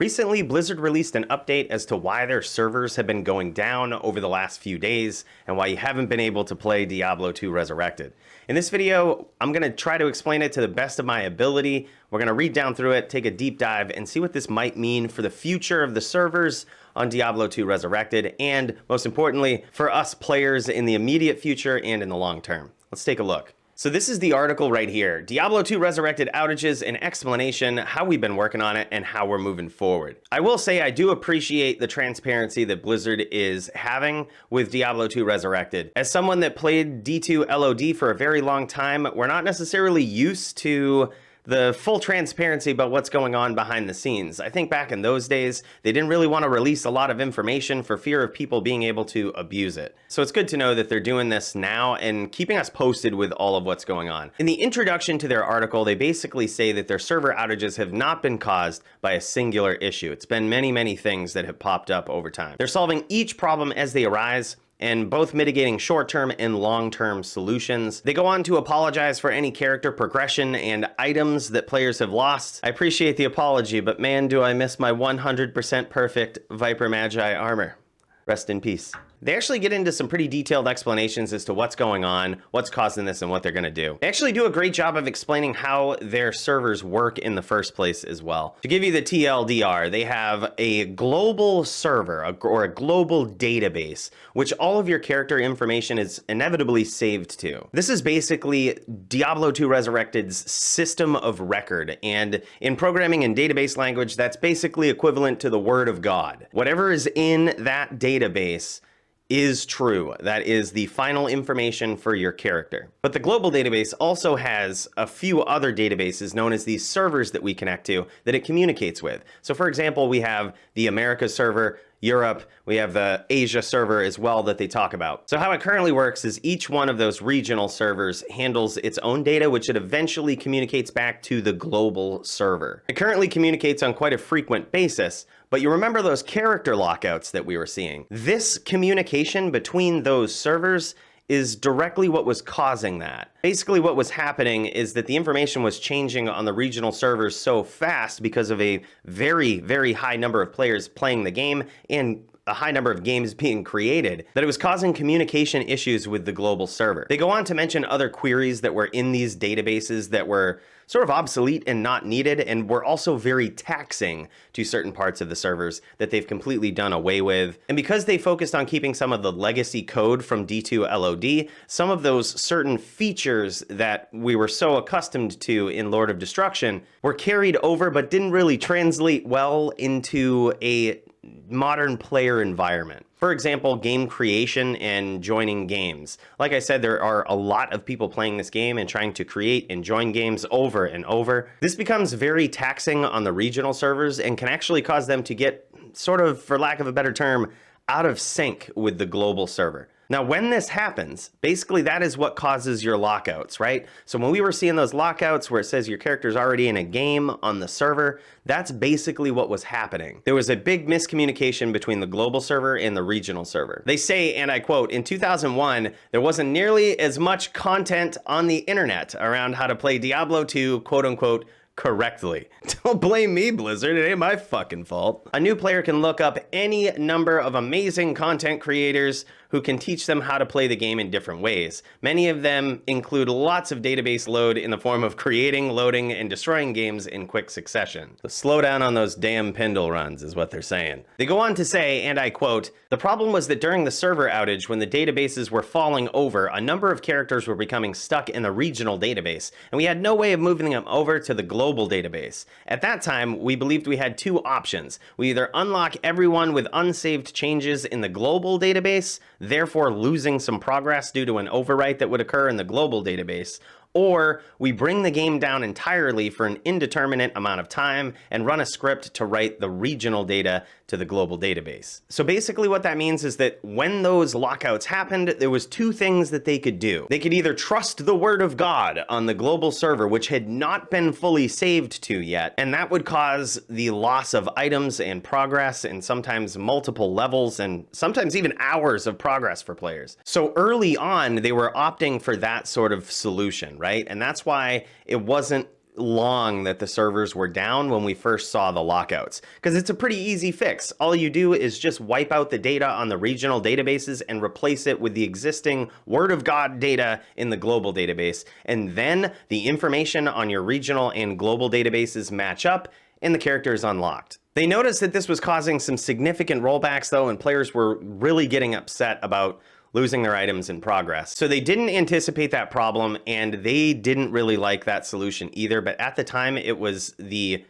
Recently, Blizzard released an update as to why their servers have been going down over the last few days and why you haven't been able to play Diablo II Resurrected. In this video, I'm going to try to explain it to the best of my ability. We're going to read down through it, take a deep dive, and see what this might mean for the future of the servers on Diablo II Resurrected, and most importantly, for us players in the immediate future and in the long term. Let's take a look. So this is the article right here, Diablo II Resurrected Outages, an explanation, how we've been working on it, and how we're moving forward. I will say I do appreciate the transparency that Blizzard is having with Diablo II Resurrected. As someone that played D2 LOD for a very long time, we're not necessarily used to the full transparency about what's going on behind the scenes. I think back in those days, they didn't really want to release a lot of information for fear of people being able to abuse it. So it's good to know that they're doing this now and keeping us posted with all of what's going on. In the introduction to their article, they basically say that their server outages have not been caused by a singular issue. It's been many things that have popped up over time. They're solving each problem as they arise, and both mitigating short-term and long-term solutions. They go on to apologize for any character progression and items that players have lost. I appreciate the apology, but man, do I miss my 100% perfect Viper Magi armor. Rest in peace. They actually get into some pretty detailed explanations as to what's going on, what's causing this, and what they're going to do. They actually do a great job of explaining how their servers work in the first place as well. To give you the TLDR, they have a global server, or a global database, which all of your character information is inevitably saved to. This is basically Diablo II Resurrected's system of record, and in programming and database language, that's basically equivalent to the word of God. Whatever is in that database is true. That is the final information for your character. But the global database also has a few other databases known as these servers that we connect to that it communicates with. So for example, we have the Americas server, Europe, we have the Asia server as well that they talk about. So how it currently works is each one of those regional servers handles its own data, which it eventually communicates back to the global server. It currently communicates on quite a frequent basis, but you remember those character lockouts that we were seeing. This communication between those servers is directly what was causing that. Basically what was happening is that the information was changing on the regional servers so fast because of a very high number of players playing the game and a high number of games being created, that it was causing communication issues with the global server. They go on to mention other queries that were in these databases that were sort of obsolete and not needed, and were also very taxing to certain parts of the servers that they've completely done away with. And because they focused on keeping some of the legacy code from D2 LOD, some of those certain features that we were so accustomed to in Lord of Destruction were carried over but didn't really translate well into a modern player environment. For example, game creation and joining games. Like I said, there are a lot of people playing this game and trying to create and join games over and over. This becomes very taxing on the regional servers and can actually cause them to get sort of, for lack of a better term, out of sync with the global server. Now, when this happens, basically that is what causes your lockouts, right? So when we were seeing those lockouts where it says your character's already in a game on the server, that's basically what was happening. There was a big miscommunication between the global server and the regional server. They say, and I quote, in 2001, there wasn't nearly as much content on the internet around how to play Diablo II, quote unquote, correctly. Don't blame me, Blizzard, it ain't my fucking fault. A new player can look up any number of amazing content creators who can teach them how to play the game in different ways. Many of them include lots of database load in the form of creating, loading, and destroying games in quick succession. So slow down on those damn Pendle runs is what they're saying. They go on to say, and I quote, the problem was that during the server outage, when the databases were falling over, a number of characters were becoming stuck in the regional database, and we had no way of moving them over to the global database. At that time, we believed we had two options. We either unlock everyone with unsaved changes in the global database, therefore losing some progress due to an overwrite that would occur in the global database, or we bring the game down entirely for an indeterminate amount of time and run a script to write the regional data to the global database. So basically what that means is that when those lockouts happened, there was two things that they could do. They could either trust the word of God on the global server, which had not been fully saved to yet, and that would cause the loss of items and progress and sometimes multiple levels and sometimes even hours of progress for players. So early on, they were opting for that sort of solution, right? And that's why it wasn't long that the servers were down when we first saw the lockouts, because it's a pretty easy fix. All you do is just wipe out the data on the regional databases and replace it with the existing Word of God data in the global database, and then the information on your regional and global databases match up and the character is unlocked. They noticed that this was causing some significant rollbacks though, and players were really getting upset about losing their items in progress. So they didn't anticipate that problem, and they didn't really like that solution either, but at the time it was the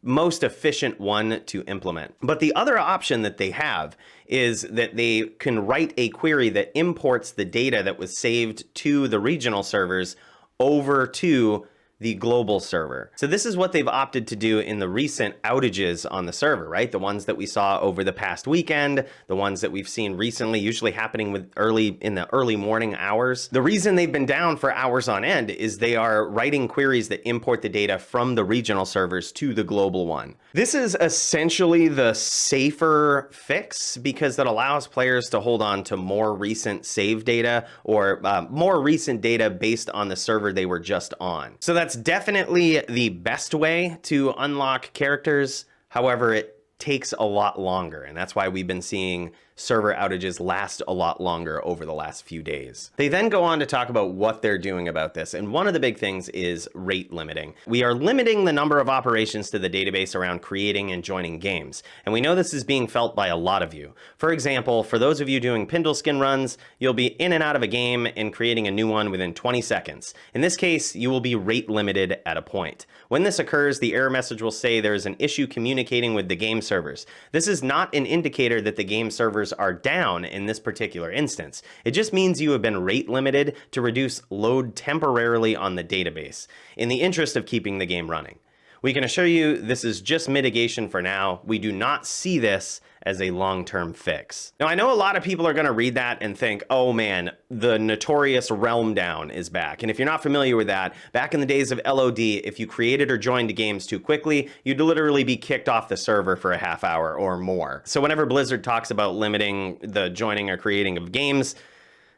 most efficient one to implement. But the other option that they have is that they can write a query that imports the data that was saved to the regional servers over to the global server. So this is what they've opted to do in the recent outages on the server, right? The ones that we saw over the past weekend, the ones that we've seen recently, usually happening in the early morning hours. The reason they've been down for hours on end is they are writing queries that import the data from the regional servers to the global one. This is essentially the safer fix because that allows players to hold on to more recent save data or more recent data based on the server they were just on. So that's definitely the best way to unlock characters. However, it takes a lot longer, and that's why we've been seeing server outages last a lot longer over the last few days. They then go on to talk about what they're doing about this, and one of the big things is rate limiting. We are limiting the number of operations to the database around creating and joining games, and we know this is being felt by a lot of you. For example, for those of you doing Pindle skin runs, you'll be in and out of a game and creating a new one within 20 seconds. In this case, you will be rate limited at a point. When this occurs, the error message will say there is an issue communicating with the game servers. This is not an indicator that the game servers are down in this particular instance. It just means you have been rate limited to reduce load temporarily on the database in the interest of keeping the game running. We can assure you this is just mitigation for now. We do not see this as a long-term fix. Now, I know a lot of people are going to read that and think, oh man, the notorious realm down is back. And if you're not familiar with that, back in the days of LOD, if you created or joined games too quickly, you'd literally be kicked off the server for a half hour or more. So whenever Blizzard talks about limiting the joining or creating of games,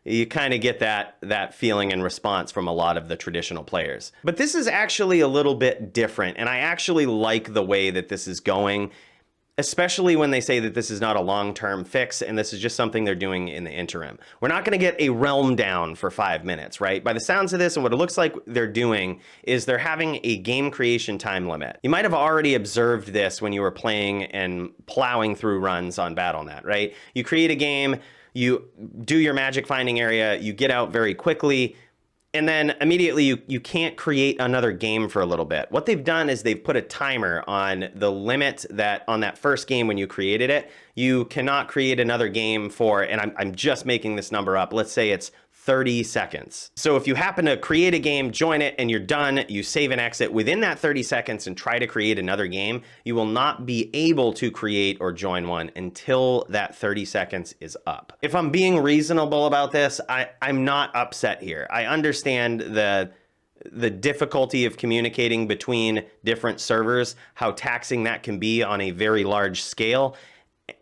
you kind of get that feeling and response from a lot of the traditional players. But this is actually a little bit different, and I actually like the way that this is going, especially when they say that this is not a long-term fix and this is just something they're doing in the interim. We're not going to get a realm down for 5 minutes, right? By the sounds of this, and what it looks like they're doing is they're having a game creation time limit. You might have already observed this when you were playing and plowing through runs on BattleNet, right? You create a game, you do your magic finding area, you get out very quickly, and then immediately you can't create another game for a little bit. What they've done is they've put a timer on the limit that on that first game when you created it, you cannot create another game for, and I'm just making this number up, let's say it's 30 seconds. So if you happen to create a game, join it, and you're done, you save and exit within that 30 seconds and try to create another game, you will not be able to create or join one until that 30 seconds is up. If I'm being reasonable about this, I'm not upset here. I understand the difficulty of communicating between different servers, how taxing that can be on a very large scale.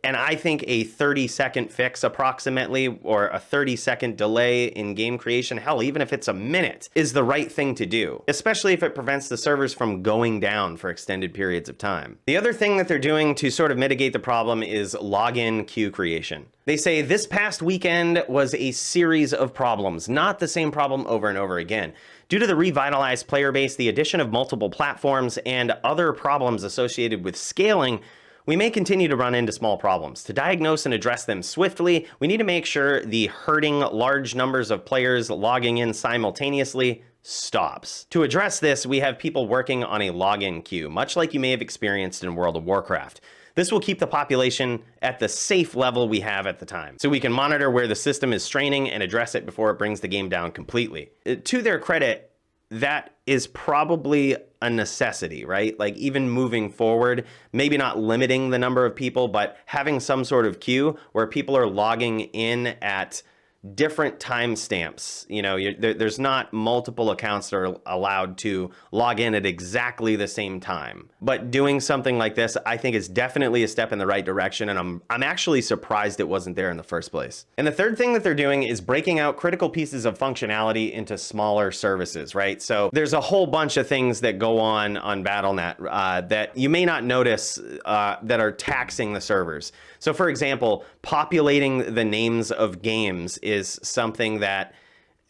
And I think a 30-second fix approximately, or a 30-second delay in game creation, hell, even if it's a minute, is the right thing to do, especially if it prevents the servers from going down for extended periods of time. The other thing that they're doing to sort of mitigate the problem is login queue creation. They say this past weekend was a series of problems, not the same problem over and over again. Due to the revitalized player base, the addition of multiple platforms, and other problems associated with scaling, we may continue to run into small problems. To diagnose and address them swiftly, we need to make sure the herding large numbers of players logging in simultaneously stops. To address this, we have people working on a login queue, much like you may have experienced in World of Warcraft. This will keep the population at the safe level we have at the time, so we can monitor where the system is straining and address it before it brings the game down completely. To their credit, that is probably a necessity, right? Like even moving forward, maybe not limiting the number of people, but having some sort of queue where people are logging in at different timestamps. You know, there's not multiple accounts that are allowed to log in at exactly the same time. But doing something like this, I think, is definitely a step in the right direction, and I'm actually surprised it wasn't there in the first place. And the third thing that they're doing is breaking out critical pieces of functionality into smaller services, right? So there's a whole bunch of things that go on BattleNet that you may not notice that are taxing the servers. So for example, populating the names of games is something that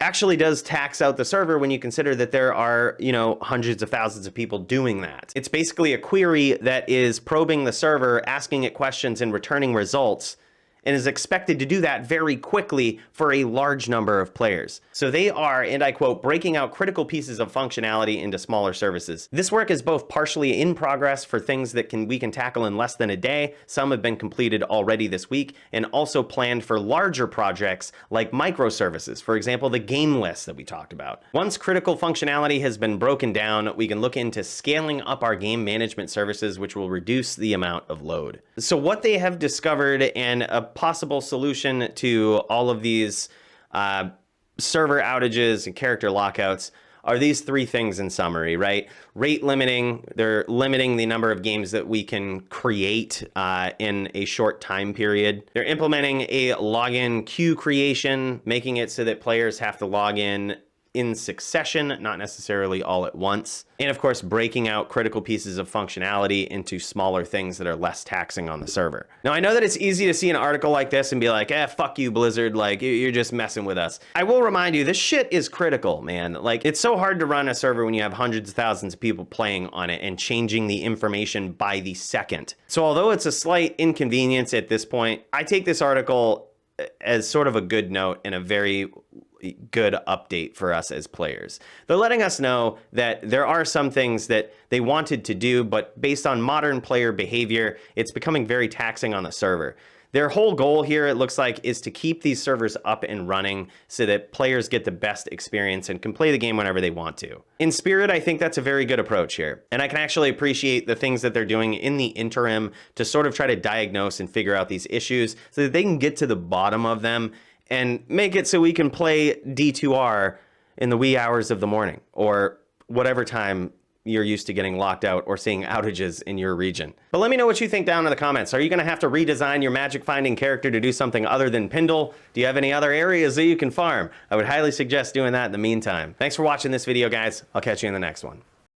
actually does tax out the server when you consider that there are, you know, hundreds of thousands of people doing that. It's basically a query that is probing the server, asking it questions and returning results, and is expected to do that very quickly for a large number of players. So they are, and I quote, breaking out critical pieces of functionality into smaller services. This work is both partially in progress for things that we can tackle in less than a day. Some have been completed already this week, and also planned for larger projects like microservices, for example, the game list that we talked about. Once critical functionality has been broken down, we can look into scaling up our game management services, which will reduce the amount of load. So what they have discovered, and a possible solution to all of these server outages and character lockouts, are these three things in summary, right? Rate limiting, they're limiting the number of games that we can create in a short time period. They're implementing a login queue creation, making it so that players have to log in succession, not necessarily all at once. And of course, breaking out critical pieces of functionality into smaller things that are less taxing on the server. Now, I know that it's easy to see an article like this and be like, fuck you, Blizzard, like, you're just messing with us. I will remind you, this shit is critical, man. Like, it's so hard to run a server when you have hundreds of thousands of people playing on it and changing the information by the second. So although it's a slight inconvenience at this point, I take this article as sort of a good note and a very good update for us as players. They're letting us know that there are some things that they wanted to do, but based on modern player behavior, it's becoming very taxing on the server. Their whole goal here, it looks like, is to keep these servers up and running so that players get the best experience and can play the game whenever they want to. In spirit, I think that's a very good approach here. And I can actually appreciate the things that they're doing in the interim to sort of try to diagnose and figure out these issues so that they can get to the bottom of them and make it so we can play D2R in the wee hours of the morning, or whatever time you're used to getting locked out or seeing outages in your region. But let me know what you think down in the comments. Are you gonna have to redesign your magic finding character to do something other than Pindle? Do you have any other areas that you can farm? I would highly suggest doing that in the meantime. Thanks for watching this video, guys. I'll catch you in the next one.